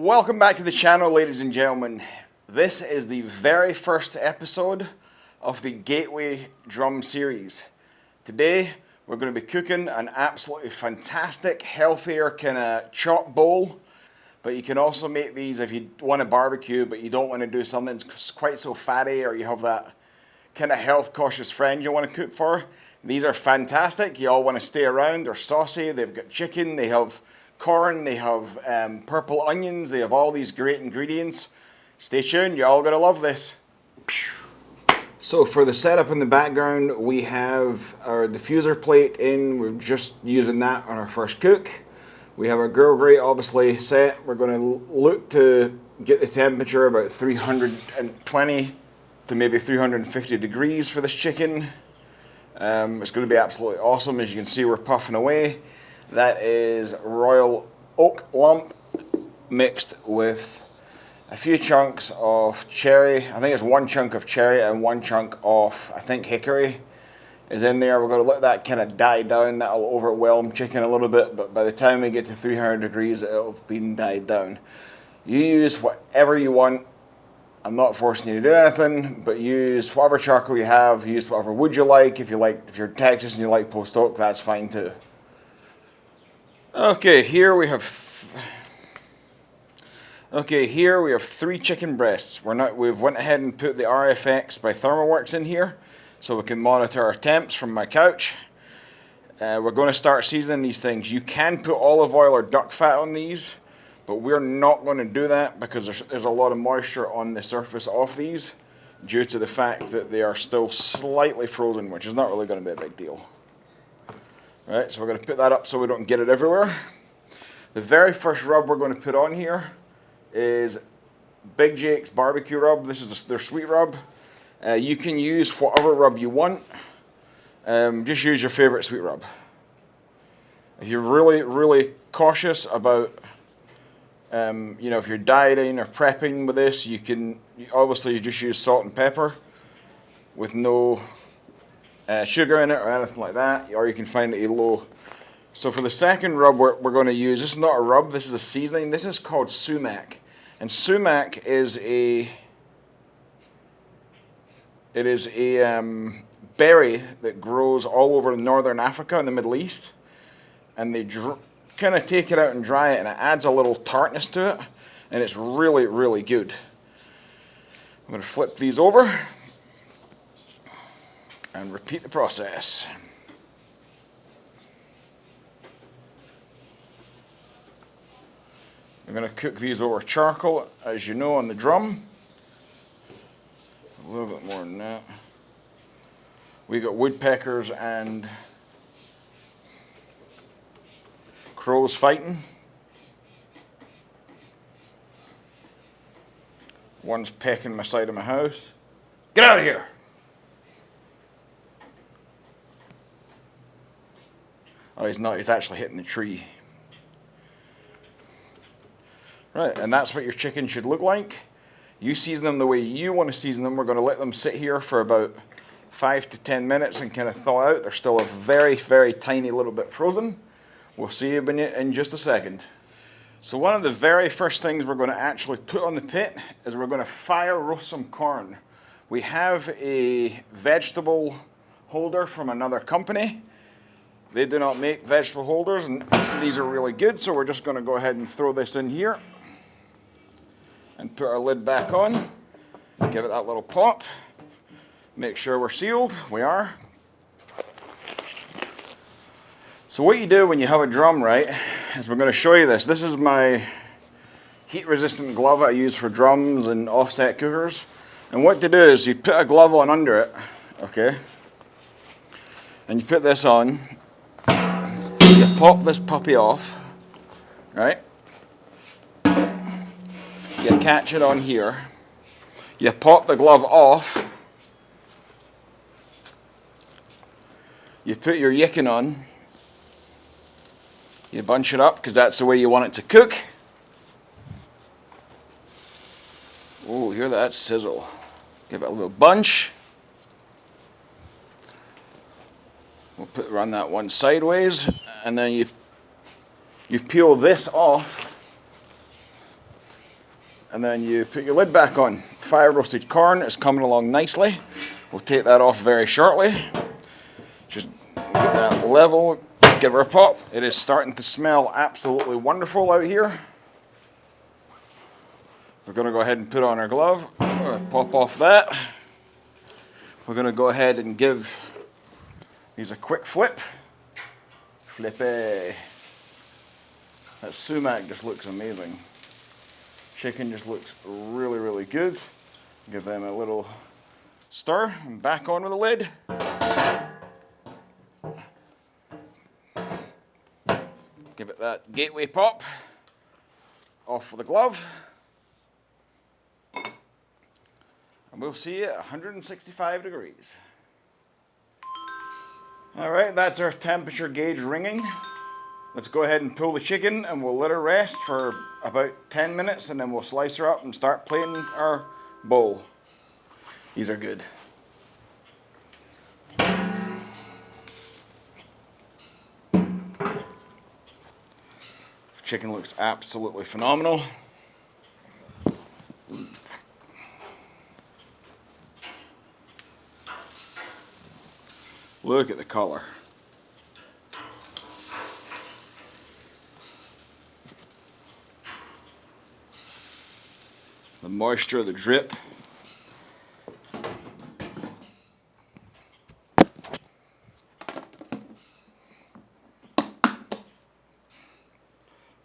Welcome back to the channel, ladies and gentlemen. This is the very first episode of the Gateway Drum series. Today we're going to be cooking an absolutely fantastic, healthier kind of chop bowl. But you can also make these if you want to barbecue but you don't want to do something that's quite so fatty, or you have that kind of health cautious friend you want to cook for. These are fantastic. You all want to stay around. They're saucy, they've got chicken, they have corn, they have purple onions, they have all these great ingredients. Stay tuned, you're all gonna love this. So for the setup in the background, we have our diffuser plate in. We're just using that on our first cook. We have our grill grate obviously set. We're gonna look to get the temperature about 320 to maybe 350 degrees for this chicken. It's gonna be absolutely awesome. As you can see, we're puffing away. That is royal oak lump mixed with a few chunks of cherry. I think it's one chunk of cherry and one chunk of, I think, hickory is in there. We're going to let that kind of die down. That'll overwhelm chicken a little bit, but by the time we get to 300 degrees, it'll have been died down. You use whatever you want. I'm not forcing you to do anything, but use whatever charcoal you have. Use whatever wood you like. If you're Texas and you like post oak, that's fine too. Okay, here we have 3 chicken breasts. We've went ahead and put the RFX by Thermalworks in here so we can monitor our temps from my couch. We're going to start seasoning these things. You can put olive oil or duck fat on these, but we're not going to do that because there's a lot of moisture on the surface of these due to the fact that they are still slightly frozen, which is not really going to be a big deal. Right, so we're going to put that up so we don't get it everywhere. The very first rub we're going to put on here is Big Jake's barbecue rub. This is their sweet rub. You can use whatever rub you want. Just use your favorite sweet rub. If you're really cautious about, if you're dieting or prepping with this, you just use salt and pepper with no sugar in it or anything like that, or you can find a low. So for the second rub we're going to use, this is not a rub, this is a seasoning. This is called sumac, and sumac is a berry that grows all over northern Africa and the Middle East, and they kind of take it out and dry it, and it adds a little tartness to it, and it's really good. I'm going to flip these over and repeat the process. I'm going to cook these over charcoal, as you know, on the drum. A little bit more than that. We got woodpeckers and crows fighting. One's pecking my side of my house. Get out of here! Oh, he's not. He's actually hitting the tree. Right, and that's what your chicken should look like. You season them the way you want to season them. We're going to let them sit here for about 5 to 10 minutes and kind of thaw out. They're still a very tiny little bit frozen. We'll see you in just a second. So one of the very first things we're going to actually put on the pit is we're going to fire roast some corn. We have a vegetable holder from another company. They do not make vegetable holders, and these are really good, so we're just going to go ahead and throw this in here and put our lid back on. Give it that little pop. Make sure we're sealed. We are. So what you do when you have a drum, right, is we're going to show you this. This is my heat-resistant glove I use for drums and offset cookers. And what to do is you put a glove on under it, okay, and you put this on. You pop this puppy off, right? You catch it on here. You pop the glove off. You put your yicken on. You bunch it up because that's the way you want it to cook. Oh, hear that sizzle. Give it a little bunch. We'll run that one sideways, and then you peel this off and then you put your lid back on. Fire roasted corn is coming along nicely. We'll take that off very shortly. Just get that level, give her a pop. It is starting to smell absolutely wonderful out here. We're going to go ahead and put on our glove, pop off that. We're going to go ahead and give these a quick flip. Flippy. That sumac just looks amazing. Chicken just looks really, really good. Give them a little stir and back on with the lid. Give it that gateway pop. Off with the glove. And we'll see you at 165 degrees. All right, that's our temperature gauge ringing. Let's go ahead and pull the chicken and we'll let her rest for about 10 minutes and then we'll slice her up and start plating our bowl. These are good. Chicken looks absolutely phenomenal. Look at the color. The moisture, the drip.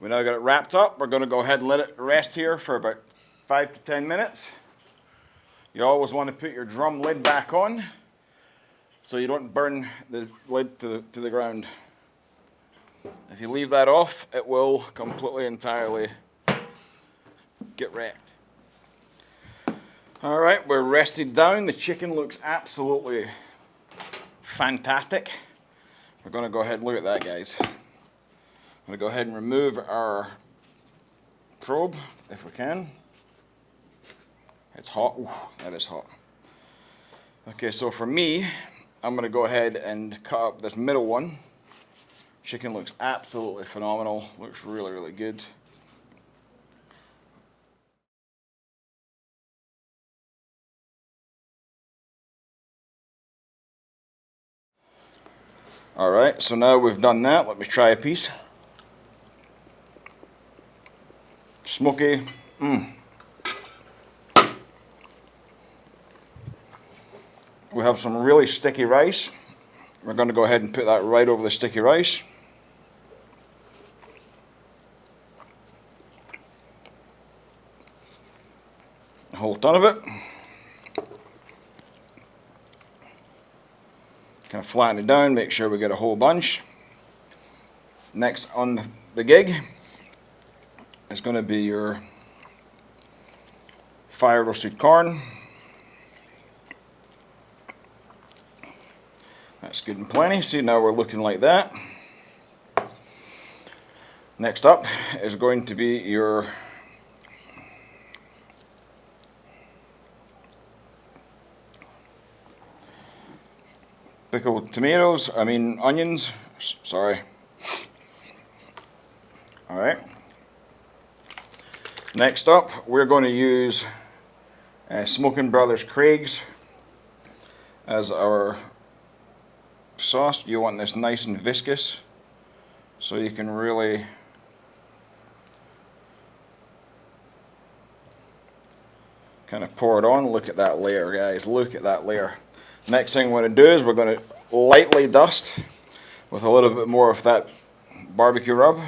We now got it wrapped up. We're going to go ahead and let it rest here for about 5 to 10 minutes. You always want to put your drum lid back on so you don't burn the lid to the ground. If you leave that off, it will completely, entirely get wrecked. All right, we're rested down. The chicken looks absolutely fantastic. We're going to go ahead and look at that, guys. I'm going to go ahead and remove our probe, if we can. It's hot. Ooh, that is hot. Okay, so for me, I'm going to go ahead and cut up this middle one. Chicken looks absolutely phenomenal. Looks really, really good. All right, so now we've done that. Let me try a piece. Smoky. We have some really sticky rice. We're going to go ahead and put that right over the sticky rice. A whole ton of it. Kind of flatten it down, make sure we get a whole bunch. Next on the gig is going to be your fire roasted corn. That's good and plenty. See, now we're looking like that. Next up is going to be your pickled tomatoes, onions, sorry. All right. Next up, we're going to use Smoking Brothers Craig's as our sauce. You want this nice and viscous so you can really kind of pour it on. Look at that layer, guys. Look at that layer. Next thing we're going to do is we're going to lightly dust with a little bit more of that barbecue rub.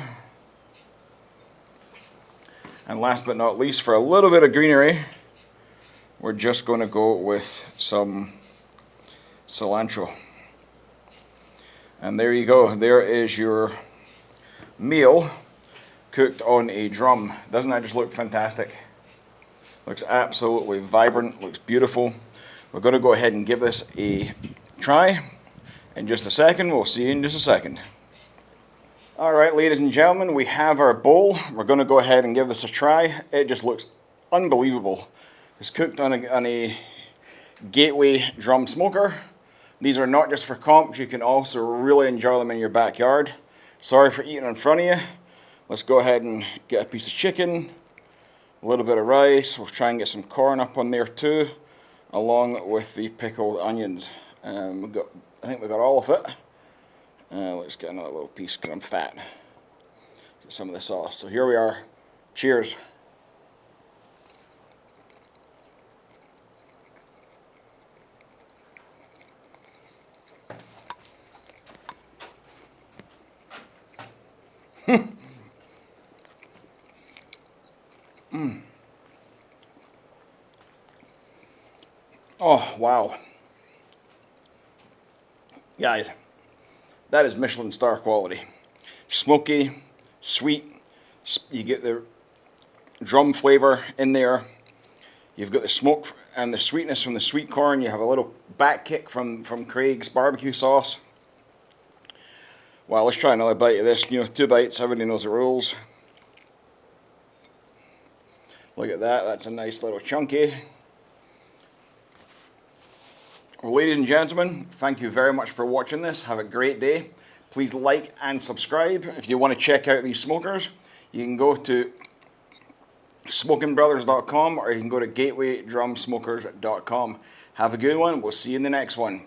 And last but not least, for a little bit of greenery, we're just going to go with some cilantro. And there you go. There is your meal cooked on a drum. Doesn't that just look fantastic? Looks absolutely vibrant, looks beautiful. We're going to go ahead and give this a try in just a second. We'll see you in just a second. All right, ladies and gentlemen, we have our bowl. We're going to go ahead and give this a try. It just looks unbelievable. It's cooked on a Gateway drum smoker. These are not just for comps. You can also really enjoy them in your backyard. Sorry for eating in front of you. Let's go ahead and get a piece of chicken. A little bit of rice. We'll try and get some corn up on there too, along with the pickled onions. I think we got all of it. Let's get another little piece because I'm fat. Get some of the sauce. So here we are. Cheers. Oh, wow. Guys, that is Michelin star quality. Smoky, sweet, you get the drum flavor in there. You've got the smoke and the sweetness from the sweet corn. You have a little back kick from Craig's barbecue sauce. Well, let's try another bite of this. You know, 2 bites, everybody knows the rules. Look at that, that's a nice little chunky. Well, ladies and gentlemen, thank you very much for watching this. Have a great day. Please like and subscribe. If you want to check out these smokers, you can go to smokingbrothers.com or you can go to gatewaydrumsmokers.com. Have a good one. We'll see you in the next one.